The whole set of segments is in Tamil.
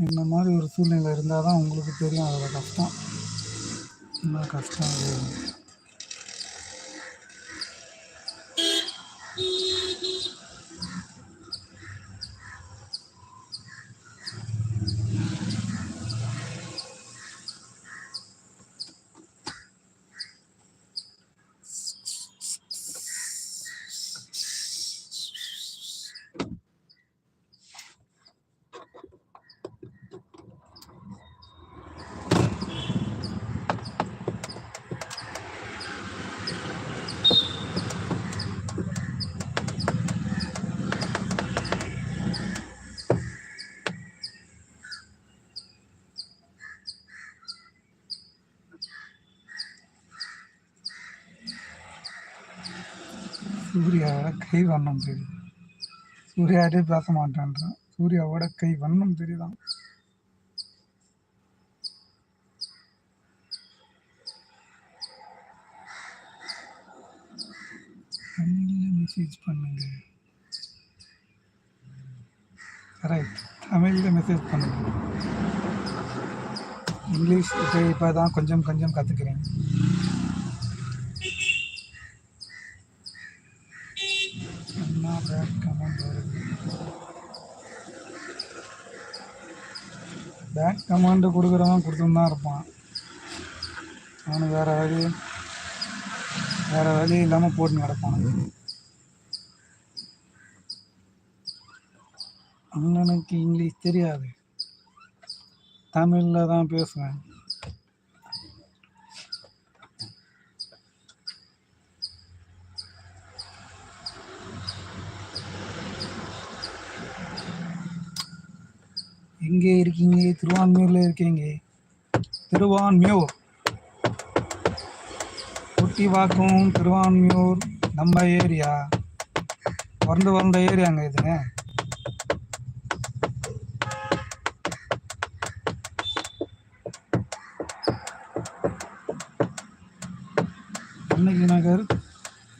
இந்த மாதிரி ஒரு சூழ்நிலை இருந்தால் தான் உங்களுக்கு தெரியும் அதோட கஷ்டம். என்ன கஷ்டம் அது. சூர்யாவோட கை வண்ணம் தெரியுது. சூர்யாவே பேச மாட்டேன்றான். சூர்யாவோட கை வண்ணம் தெரியுதான். தமிழில் மெசேஜ் பண்ணுங்க. ரைட், தமிழில் மெசேஜ் பண்ணுங்க. இங்கிலீஷ் இப்போ தான் கொஞ்சம் கொஞ்சம் கற்றுக்கிறேன். பேக் கமெண்ட் வருது. பேக் கமாண்டு கொடுக்குறவன் கொடுத்துன்னு தான் இருப்பான். அவனுக்கு வேறு வழி இல்லாமல் போட்டு கிடப்பான். அண்ணனுக்கு இங்கிலீஷ் தெரியாது, தமிழில் தான் பேசுவேன். எங்கே இருக்கீங்க? திருவான்மியூரில் இருக்கீங்க. திருவான்மியூர், குட்டிவாக்கம், திருவான்மியூர் நம்ம ஏரியா. வளர்ந்த ஏரியாங்க இதுங்க. கண்ணகி நகர்,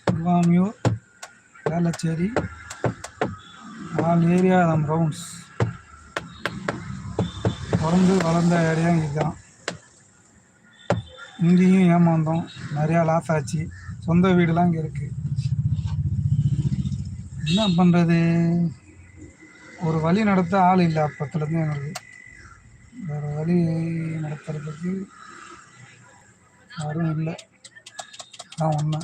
திருவான்மியூர், வேளச்சேரி, ஆல் ஏரியா நம் ரவுண்ட்ஸ். பிறந்து வளர்ந்த ஏரியா இதுதான். இங்கேயும் ஏமாந்தோம், நிறையா லாஸ் ஆச்சு. சொந்த வீடுலாம் இங்கே இருக்குது. என்ன பண்ணுறது, ஒரு வழி நடத்த ஆள் இல்லை அப்பத்துலேருந்து எங்களுக்கு. வேறு வழி நடத்துறதுக்கு யாரும் இல்லை, தான் உண்மை.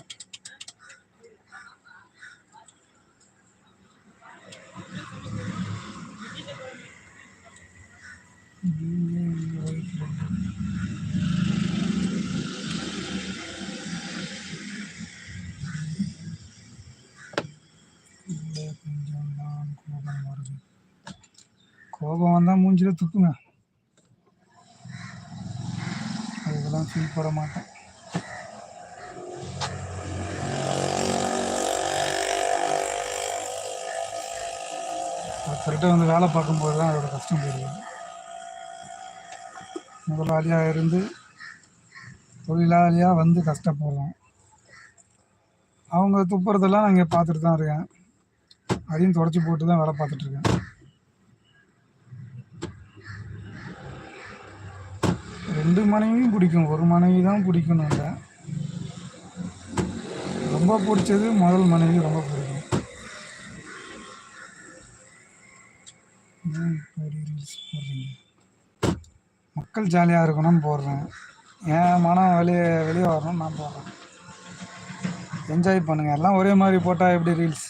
கோபம் வந்தால் மூஞ்சில் துப்புங்க. அதுக்கெல்லாம் ஃபீல் போட மாட்டேன். கரெக்டாக வந்து வேலை பார்க்கும்போது தான் அதோட கஷ்டம் தெரியும். முதலாளியாக இருந்து தொழிலாளியாக வந்து கஷ்டப்படுறோம். அவங்க துப்புறதெல்லாம் நான் இங்கே பார்த்துட்டு தான் இருக்கேன். அதையும் தொடச்சி போட்டு தான் வேலை பார்த்துட்ருக்கேன். ரெண்டு மனைவியும் பிடிக்கும், ஒரு மனைவி தான் பிடிக்கணும் இல்லை. ரொம்ப பிடிச்சது முதல் மனைவி ரொம்ப பிடிக்கும். ரீல்ஸ் போடுறீங்க, மக்கள் ஜாலியாக இருக்கணும்னு போடுறேன். என் மனம் வெளியே வரணும்னு நான் போடுறேன். என்ஜாய் பண்ணுங்கள். எல்லாம் ஒரே மாதிரி போட்டால் எப்படி ரீல்ஸ்?